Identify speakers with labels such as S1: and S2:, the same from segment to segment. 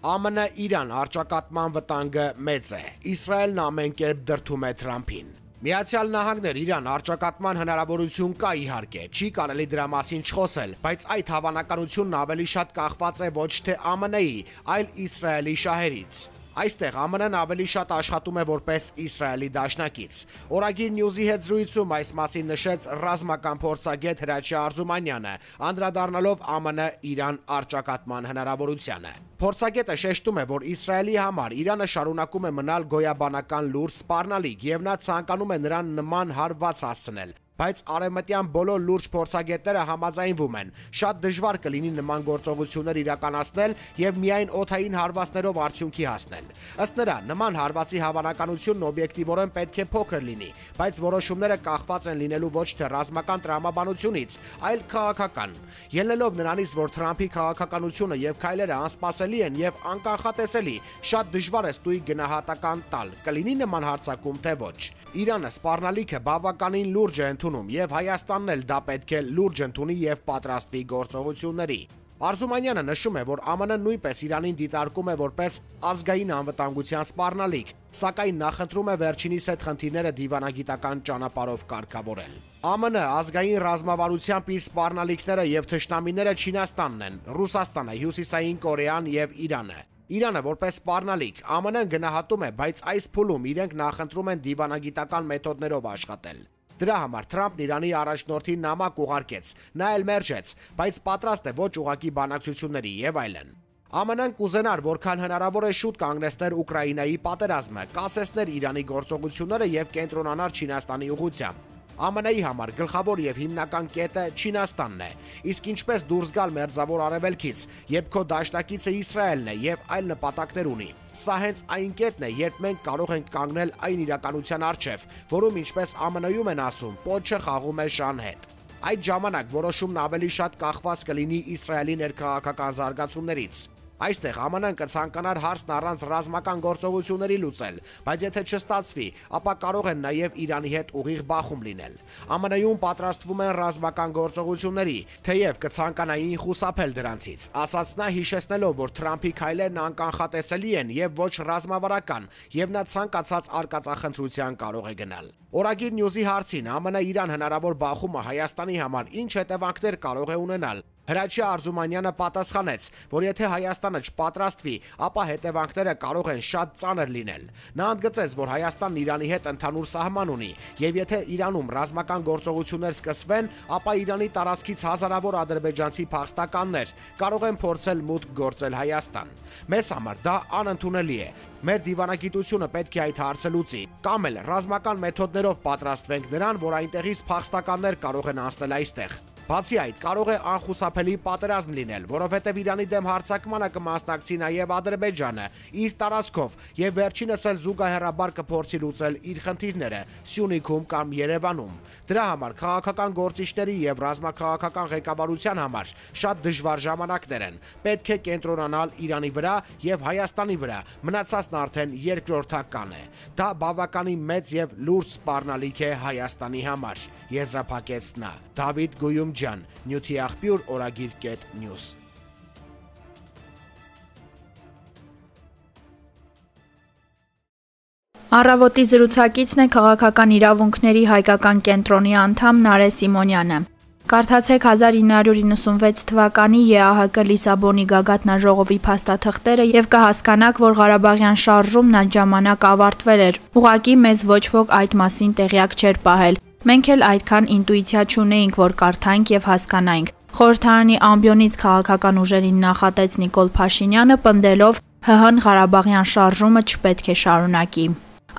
S1: ԱՄՆ-Իրան առճակատման վտանգը մեծ է, Իսրայելն ամեն կերպ դրդում է Թրամփին։ Միացյալ Նահանգներ Իրան առճակատման հնարավորություն կա իհարկե, չի կարելի դրա մասին չխոսել, բայց այդ հավանականությունն ավելի շատ կախված է ոչ թե ԱՄՆ-ի, այլ Իսրայելի շահերից։ Այստեղ ԱՄՆ-ն ավելի շատ աշխատում է որպես Իսրայելի դաշնակից։ Օրագիր Նյուզի հետ զրույցում այս մասին նշեց ռազմական փորձագետ Հրաչյա Արզումանյանը, անդրադառնալով ԱՄՆ-Իրան առճակատման հնարավորությանը։ Փորձագետը շեշտում է, որ Իսրայելի համար Իրանը շարունակում է մնալ գոյաբանական լուրջ սպառնալիք եւ նա ցանկանում է նրան նման հարված հասցնել։ Բայց արևմտյան բոլոր լուրջ փորձագետները համաձայնվում են, շատ դժվար կլինի նման գործողություններ իրականացնել եւ միայն օդային հարվածներով արդյունքի հասնել։ Ըստ նրա, նման հարվածի հավանականությունն օբյեկտիվորեն պետք է փոքր լինի, բայց որոշումները կախված են լինելու ոչ թե ռազմական տրամաբանությունից, այլ քաղաքական։ Ելնելով նրանից, որ Թրամփի քաղաքականությունը եւ քայլերը անսպասելի են եւ անկանխատեսելի, շատ դժվար է ստույգ գնահատական տալ, կլինի նման հարձակում թե ոչ։ Իրանը սպառնալիքը բավականին լուրջ է եւ Հայաստանն էլ դա պետք է լուրջ ընդունի եւ պատրաստվի գործողությունների։ Արզումանյանը նշում է, որ ԱՄՆ-ն նույնպես Իրանին դիտարկում է որպես ազգային անվտանգության սպառնալիք, սակայն նախընտրում է վերջինիս այդ խնդիրները դիվանագիտական ճանապարհով կարգավորել։ ԱՄՆ ազգային ռազմավարությամբ իր սպառնալիքները եւ թշնամիները Չինաստանն են, Ռուսաստանը, Հյուսիսային Կորեան եւ Իրանը։ Իրանը որպես սպառնալիք ԱՄՆ-ն գնահատում է, բայց այս փուլում իրենք նախընտրում են դիվանագիտական մեթոդներով աշխատել։ Դրա համար Թրամփն Իրանի առաջնորդին նամակ ուղարկեց, նա էլ մերժեց, բայց պատրաստ է ոչ ուղղակի բանակցությունների եւ այլն։ ԱՄՆ-ն կուզենար, որքան հնարավոր է շուտ կանգնեցնել Ուկրաինայի պատերազմը, կասեցնել Իրանի գործողությունները եւ կենտրոնանալ Չինաստանի ուղղությամբ։ ԱՄՆ-ի համար գլխավոր եւ հիմնական կետը Չինաստանն է, իսկ ինչպես դուրս գալ մերձավոր արևելքից, երբ քո դաշնակիցը Իսրայելն է եւ այլ նպատակներ ունի։ Սա հենց այն կետն է, երբ մենք կարող ենք կանգնել այն իրականության առջև, որում ինչպես ԱՄՆ-ում են ասում, պոչը խաղում է շան հետ։ Այդ ժամանակ որոշումն ավելի շատ կախված կլինի Իսրայելի ներքաղաքական զարգացումներից։ Այստեղ ԱՄՆ-ն կցանկանար հարցն առանց ռազմական գործողությունների լուծել, բայց եթե չստացվի, ապա կարող են նաև Իրանի հետ ուղիղ բախում լինել։ ԱՄՆ-ում պատրաստվում են ռազմական գործողությունների, թեև կցանկանային խուսափել դրանցից, ասաց նա հիշեցնելով, որ Թրամփի քայլերն անկանխատեսելի են եւ ոչ ռազմավարական, եւ նա ցանկացած արկածախնդրության կարող է գնալ։ Օրագիր Նյուզի հարցին ԱՄՆ-Իրան հնարավոր բախումը Հայաստանի համար ինչ հետևանքներ կարող է ունենալ, Հրաչյա Արզումանյանը պատասխանեց, որ եթե Հայաստանը չպատրաստվի, ապա հետևանքները կարող են շատ ծանր լինել։ Նա ընդգծեց, որ Հայաստանն Իրանի հետ ընդհանուր սահման ունի, եւ եթե Իրանում ռազմական գործողություններ սկսվեն, ապա Իրանի տարածքից հազարավոր ադրբեջանցի փախստականներ կարող են փորձել մուտք գործել Հայաստան։ Մեզ համար դա անընդունելի է։ Մեր դիվանագիտությունը պետք է այդ հարցը լուծի, կամ էլ ռազմական մեթոդներով պատրաստվենք նրան, որ այնտեղից փախստականներ կարող են անցնել այստեղ։ Բացի այդ, կարող է անխուսափելի պատերազմ լինել, որովհետև Իրանի դեմ հարձակմանը կմասնակցի նաև Ադրբեջանը իր տարածքով եւ վերջինս էլ զուգահեռաբար կփորձի լուծել իր խնդիրները Սյունիքում կամ Երևանում։ Դրա համար քաղաքական գործիչների եւ ռազմաքաղաքական ղեկավարության համար շատ դժվար ժամանակներ են։ Պետք է կենտրոնանալ Իրանի վրա եւ Հայաստանի վրա, մնացածն արդեն երկրորդական է։ Դա բավականին մեծ եւ լուրջ սպառնալիք է Հայաստանի համար, եզրափակեց նա։ Դավիթ Գույում Նյութի աղբյուր օրագիր.news
S2: Առավոտի զրուցակիցն է քաղաքական իրավունքների հայկական կենտրոնի անդամ Նարէ Սիմոնյանը։ Կարդացեք 1996 թվականի ԵԱՀԿ Լիսաբոնի գագաթնաժողովի փաստաթղթերը եւ կհասկանաք, որ Ղարաբաղյան շարժումն այդ ժամանակ ավարտվել էր։ Ուղղակի մեզ ոչ ոք այդ մասին տեղյակ չէր պահել։ Մենք էլ այդքան ինտուիցիա չունեինք, որ կարդանք եւ հասկանանք։ Խորհրդարանի ամբիոնից քաղաքական ուժերին նախատեց Նիկոլ Փաշինյանը, պնդելով ՀՀ-ն Ղարաբաղյան շարժումը չպետք է շարունակի։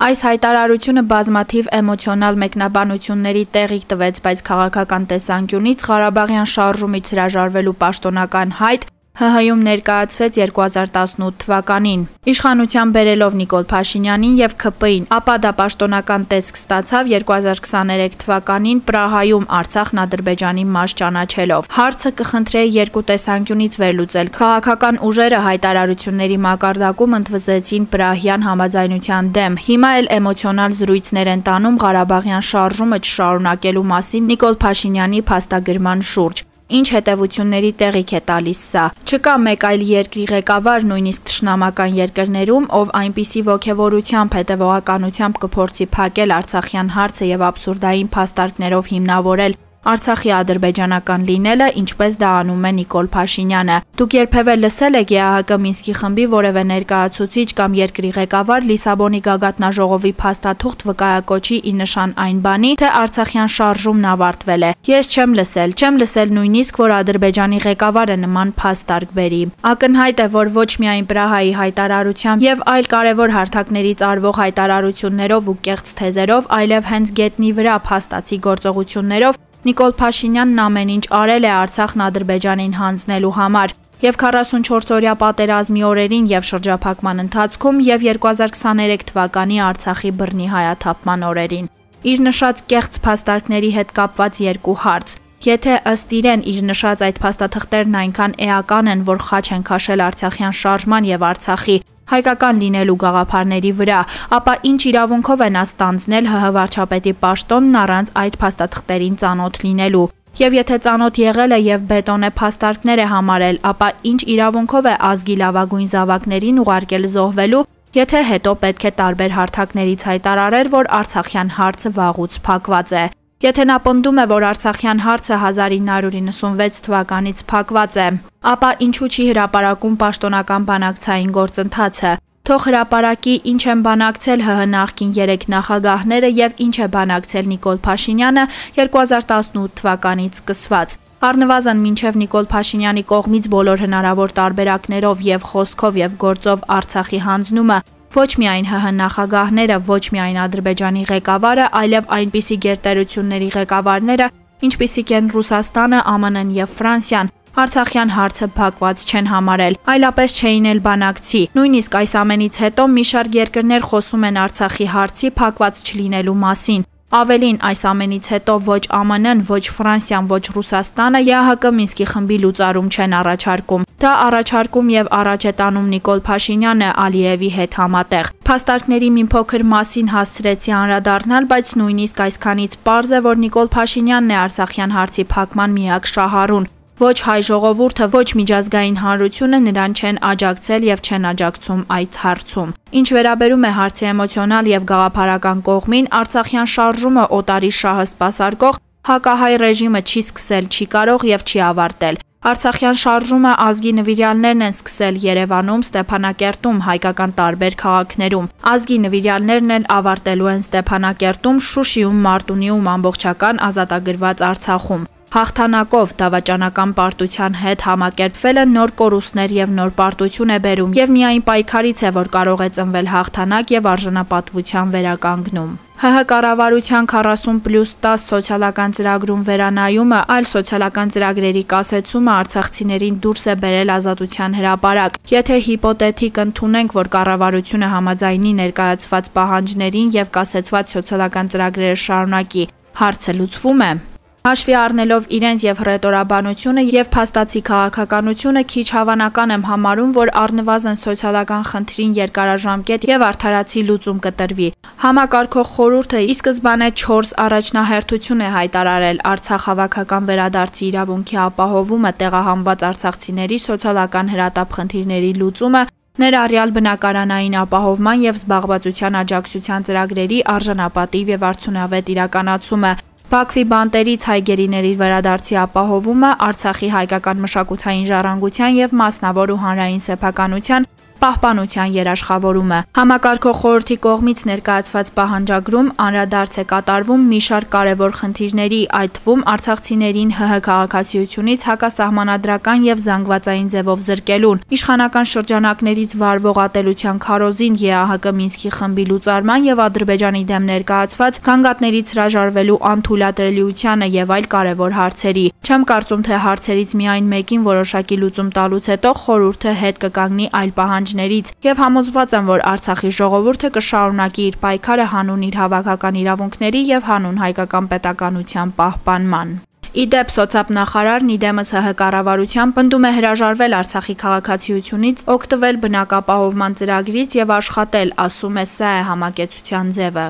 S2: Այս հայտարարությունը բազմաթիվ էմոցիոնալ մեկնաբանությունների տեղիք տվեց, բայց քաղաքական տեսանկյունից Ղարաբաղյան շարժումից հրաժարվելու պաշտոնական հայտ ՀՀ-ում ներկայացվեց 2018 թվականին։ Իշխանության բերելով Նիկոլ Փաշինյանին եւ ՔՊ-ին, ապա դա պաշտոնական տեսք ստացավ 2023 թվականին Պրահայում Արցախն Ադրբեջանի մաս ճանաչելով։ Հարցը կխնդրեի երկու տեսանկյունից վերլուծել։ Քաղաքական ուժերը հայտարարությունների մակարդակում ընդվզեցին Պրահյան համաձայնության դեմ։ Հիմա էլ էմոցիոնալ զրույցներ են տանում Ղարաբաղյան շարժումը չշարունակելու մասին Նիկոլ Փաշինյանի փաստագրման շուրջ։ Ինչ հետևությունների տեղիք է տալիս սա։ Չկա մեկ այլ երկրի ղեկավար, նույնիսկ թշնամական երկրներում, ով այնպիսի ոգևորությամբ, հետևողականությամբ կփորձի փակել Արցախյան հարցը եւ աբսուրդային փաստարկներով հիմնավորել Արցախի ադրբեջանական լինելը, ինչպես դա անում է Նիկոլ Փաշինյանը։ Դուք երբևէ լսել եք ԵԱՀԿ Մինսկի խմբի որևէ ներկայացուցիչ կամ երկրի ղեկավար Լիսաբոնի գագաթնաժողովի փաստաթուղթ վկայակոչի ի նշան այն բանի, թե Արցախյան շարժումն ավարտվել է։ Ես չեմ լսել նույնիսկ, որ Ադրբեջանի ղեկավարը նման փաստարկ բերի։ Ակնհայտ է, որ ոչ միայն Պրահայի հայտարարությամբ եւ այլ կարևոր հարթակներից արվող հայտարարություններով ու կեղծ թեզերով, այլև հենց գետնի վրա փաստացի գործողություններով Նիկոլ Փաշինյանն ամեն ինչ արել է Արցախն Ադրբեջանին հանձնելու համար եւ 44-օրյա պատերազմի օրերին եւ շրջափակման ընթացքում եւ 2023 թվականի Արցախի բռնի հայաթափման օրերին։ Իր նշած կեղծ փաստարկների հետ կապված երկու հարց։ Եթե ըստ իրեն իր նշած այդ փաստաթղթերն այնքան էական են, որ խաչ են քաշել Արցախյան շարժման եւ Արցախի հայկական լինելու գաղափարների վրա, ապա ինչ իրավունքով է նա ստանձնել ՀՀ վարչապետի պաշտոնն առանց այդ փաստաթղթերին ծանոթ լինելու։ Եվ եթե ծանոթ եղել է եւ բետոնե փաստարկներ է համարել, ապա ինչ իրավունքով է ազգի լավագույն զավակներին ուղարկել զոհվելու, եթե հետո պետք է տարբեր հարթակներից հայտարարեր, որ Արցախյան հարցը վաղուց փակված է։ Եթե նա պնդում է, որ Արցախյան հարցը 1996 թվականից փակված է, ապա ինչու չի հրապարակում պաշտոնական բանակցային գործընթացը։ Թող հրապարակի ինչ են բանակցել ՀՀ նախկին 3 նախագահները եւ ինչ է բանակցել Նիկոլ Փաշինյանը 2018 թվականից սկսված։ Առնվազն մինչև Նիկոլ Փաշինյանի կողմից բոլոր հնարավոր տարբերակներով եւ խոսքով եւ գործով Արցախի հանձնումը ոչ միայն ՀՀ նախագահները, ոչ միայն Ադրբեջանի ղեկավարը, այլև այնպիսի գերտերությունների ղեկավարները, ինչպիսիք են Ռուսաստանը, ԱՄՆ-ն եւ Ֆրանսիան, Արցախյան հարցը փակված չեն համարել, այլապես չէին էլ բանակցի։ Նույնիսկ այս ամենից հետո մի շարք երկրներ խոսում են Արցախի հարցի փակված չլինելու մասին։ Ավելին, այս ամենից հետո ոչ ԱՄՆ-ն, ոչ Ֆրանսիան, ոչ Ռուսաստանը ԵԱՀԿ Մինսկի խմբի լուծարում չեն առաջարկում։ Դա առաջարկում եւ առաջ է տանում Նիկոլ Փաշինյանը Ալիևի հետ համատեղ։ Փաստարկների մի փոքր մասին հասցրեցի անդրադառնալ, բայց նույնիսկ այսքանից պարզ է, որ Նիկոլ Փաշինյանն է Արցախյան հարցի փակման միակ շահառուն։ Ոչ հայ ժողովուրդը, ոչ միջազգային հանրությունը նրան չեն աջակցել եւ չեն աջակցում այդ հարցում։ Ինչ վերաբերում է հարցի էմոցիոնալ եւ գաղափարական կողմին, Արցախյան շարժումը օտարի շահը սպասարկող հակահայ ռեժիմը չի սկսել, չի կարող եւ չի ավարտել։ Արցախյան շարժումը ազգի նվիրյալներն են սկսել Երևանում, Ստեփանակերտում, հայկական տարբեր քաղաքներում։ Ազգի նվիրյալներն էլ ավարտելու են Ստեփանակերտում, Շուշիում, Մարտունիում, ամբողջական ազատագրված Արցախում։ Հաղթանակով դավաճանական պարտության հետ համակերպվելը նոր կորուստներ եւ նոր պարտություն է բերում եւ միայն պայքարից է, որ կարող է ծնվել հաղթանակ եւ արժանապատվության վերականգնում։ ՀՀ կառավարության 40+10 սոցիալական ծրագրում վերանայումը, այլ սոցիալական ծրագրերի կասեցումը արցախցիներին դուրս է բերել ազատության հրապարակ։ Եթե հիպոթետիկ ընդունենք, որ կառավարությունը համաձայնի ներկայացված պահանջներին եւ կասեցված սոցիալական ծրագրերը շարունակի, հարցը լուծվում է։ Հաշվի առնելով իրենց եւ հռետորաբանությունը եւ փաստացի քաղաքականությունը քիչ հավանական եմ համարում, որ առնվազն սոցիալական խնդրին երկարաժամկետ եւ արդարացի լուծում կտրվի։ Համակարգող խորհուրդը ի սկզբանե 4 առաջնահերթություն է հայտարարել Արցախ հավաքական վերադարձի իրավունքի ապահովումը, տեղահանված արցախցիների սոցիալական հրատապ խնդիրների լուծումը, ներառյալ բնակարանային ապահովման եւ զբաղվածության աջակցության ծրագրերի արժանապատիվ եւ արդյունավետ իրականացումը, Բաքվի բանտերից հայ գերիների վերադարձի ապահովումը, Արցախի հայկական մշակութային ժառանգության եւ մասնավոր ու հանրային սեփականության պահպանության երաշխավորումը։ Համակարգող խորհրդի կողմից ներկայացված պահանջագրում անդրադարձ է կատարվում մի շարք կարևոր խնդիրների, այդ թվում արցախցիներին ՀՀ քաղաքացիությունից հակասահմանադրական եւ զանգվածային ձևով զրկելուն, իշխանական շրջանակներից վարվող ատելության քարոզին, ԵԱՀԿ Մինսկի խմբի լուծարման եւ Ադրբեջանի դեմ ներկայացված գանգատներից հրաժարվելու անթույլատրելիությանը եւ այլ կարևոր հարցերի։ Չեմ կարծում, թե հարցերից միայն մեկին որոշակի լուծում տալուց հետո խորհուրդը հետ կկանգնի այլ պահանջներից եւ համոզված եմ, որ Արցախի ժողովուրդը կշարունակի իր պայքարը հանուն իր հավաքական իրավունքների եւ հանուն հայկական պետականության պահպանման։ Իդեպ սոցիալնախարարն իդեմս ՀՀ կառավարության պնդում է հրաժարվել Արցախի քաղաքացիությունից, օգտվել բնակապահովման ծրագրից եւ աշխատել, ասում է, սա է համակեցության ձևը։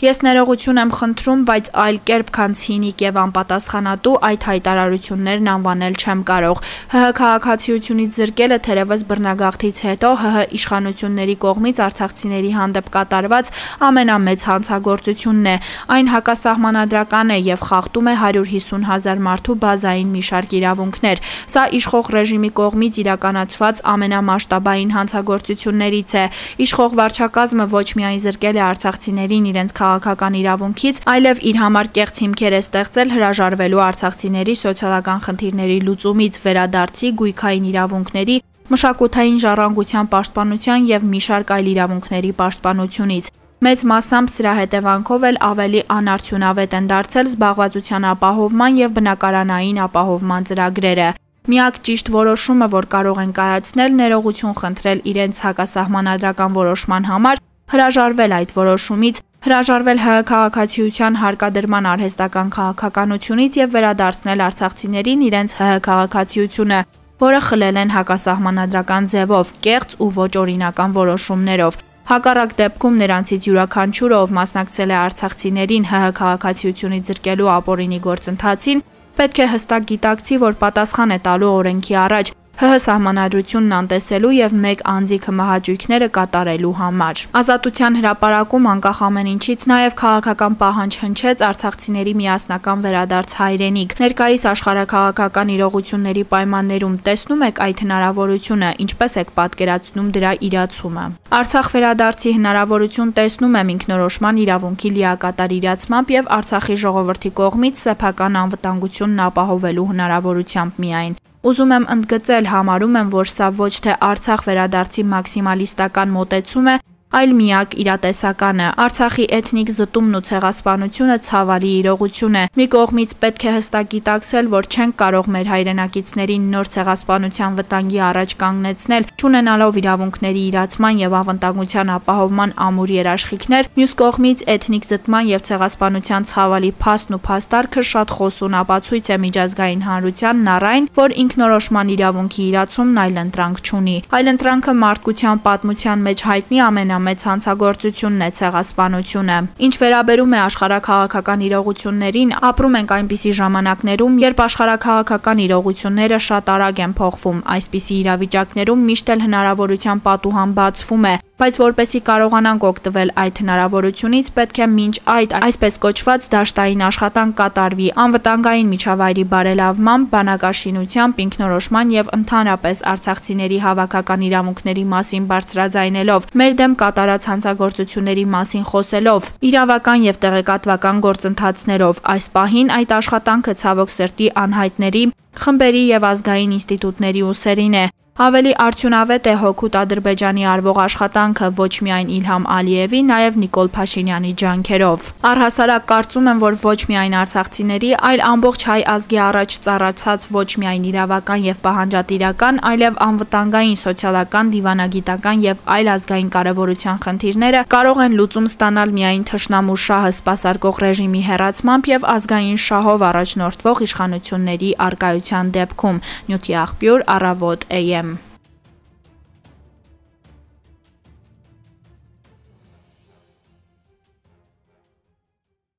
S2: Ես ներողություն եմ խնդրում, բայց այլ կերպ, քան ցինիկ եւ անպատասխանատու այդ հայտարարություններն անվանել չեմ կարող։ ՀՀ քաղաքացիությունից զրկելը թերևս բռնագաղթից հետո ՀՀ իշխանությունների կողմից արցախցիների հանդեպ կատարված ամենամեծ հանցագործությունն է։ Այն հակասահմանադրական է եւ խախտում է 150,000 մարդու բազային մի շարք իրավունքներ։ Սա իշխող ռեժիմի կողմից իրականացված ամենամասշտաբային հանցագործություններից է։ Իշխող վարչակազմը ոչ միայն զրկել է արցախցիներին իրենց քաղաքական իրավունքից, այլև իր համար կեղծ հիմքեր է ստեղծել հրաժարվելու արցախցիների սոցիալական խնդիրների լուծումից, վերադարձի, գույքային իրավունքների, մշակութային ժառանգության պաշտպանության եւ մի շարք այլ իրավունքների պաշտպանությունից։ Մեծ մասամբ սրա հետևանքով էլ ավելի անարդյունավետ են դարձել զբաղվածության ապահովման եւ բնակարանային ապահովման ծրագրերը։ Միակ ճիշտ որոշումը, որ կարող են կայացնել, ներողություն խնդրել իրենց հակասահմանադրական որոշման համար, հրաժարվել այդ որոշումից, հրաժարվել ՀՀ քաղաքացիության հարկադրման արհեստական քաղաքականությունից եւ վերադարձնել արցախցիներին իրենց ՀՀ քաղաքացիությունը, որը խլել են հակասահմանադրական ձևով, կեղծ ու ոչ օրինական որոշումներով։ Հակառակ դեպքում նրանցից յուրաքանչյուրը, ով մասնակցել է արցախցիներին ՀՀ քաղաքացիությունից զրկելու ապօրինի գործընթացին, պետք է հստակ գիտակցի, որ պատասխան է տալու օրենքի առաջ ՀՀ սահմանադրությունն անտեսելու եւ մեկ անձի քմահաճույքները կատարելու համար։ Ազատության հրապարակում անկախ ամեն ինչից նաեւ քաղաքական պահանջ հնչեց արցախցիների միասնական վերադարձ հայրենիք։ Ներկայիս աշխարհաքաղաքական իրողությունների պայմաններում տեսնում եք այդ հնարավորությունը, ինչպես եք պատկերացնում դրա իրացումը։ Արցախ վերադարձի հնարավորություն տեսնում եմ ինքնորոշման իրավունքի լիակատար իրացմամբ եւ Արցախի ժողովրդի կողմից սեփական անվտանգությունն ապահովելու հնարավորությամբ միայն։ Ուզում եմ ընդգծել, համարում եմ, որ սա ոչ թե Արցախ վերադարձի մաքսիմալիստական մոտեցում է, այլ միակ իրատեսականը։ Արցախի էթնիկ զտումն ու ցեղասպանությունը ցավալի իրողություն է։ Մի կողմից պետք է հստակ գիտակցել, որ չենք կարող մեր հայրենակիցներին նոր ցեղասպանության վտանգի առաջ կանգնեցնել, չունենալով իրավունքների իրացման եւ անվտանգության ապահովման ամուր երաշխիքներ, մյուս կողմից էթնիկ զտման եւ ցեղասպանության ցավալի փաստն ու փաստարկը շատ խոսուն ապացույց է միջազգային հանրությանն առ այն, որ ինքնորոշման իրավունքի իրացումն այլընտրանք չունի։ Այլընտրանքը մարդկության պատմության մեջ հայտնի մեծ հանցագործությունն է ցեղասպանությունը։ Ինչ վերաբերում է աշխարհաքաղաքական իրողություններին, ապրում ենք այնպիսի ժամանակներում, երբ աշխարհաքաղաքական իրողությունները շատ արագ են փոխվում։ Այսպիսի իրավիճակներում միշտ էլ հնարավորության պատուհան բացվում է, բայց որպեսզի կարողանանք օգտվել այդ հնարավորությունից, պետք է մինչ այդ այսպես կոչված դաշտային աշխատանք կատարվի անվտանգային միջավայրի բարելավման, բանակաշինությամբ, ինքնորոշման եւ ընդհանրապես արցախցիների հավաքական իրավունքների մասին բարձրաձայնելով, մեր դեմ կատարած հանցագործությունների մասին խոսելով, իրավական եւ տեղեկատվական գործընթացներով։ Այս պահին այդ աշխատանքը ցավոք սրտի անհայտների, խմբերի եւ ազգային ինստիտուտների ուսերին է։ Ավելի արդյունավետ է հօգուտ Ադրբեջանի արվող աշխատանքը ոչ միայն Իլհամ Ալիևի, նաև Նիկոլ Փաշինյանի ջանքերով։ Առհասարակ կարծում եմ, որ ոչ միայն արցախցիների, այլ ամբողջ հայ ազգի առաջ ծառացած ոչ միայն իրավական եւ պահանջատիրական, այլև անվտանգային, սոցիալական, դիվանագիտական եւ այլ ազգային կարեւորության խնդիրները կարող են լուծում ստանալ միայն թշնամու շահը սպասարկող ռեժիմի հեռացմամբ եւ ազգային շահով առաջնորդվող իշխանությունների առկայության դեպքում։ Նյութի աղբյուր, Առավոտ, AM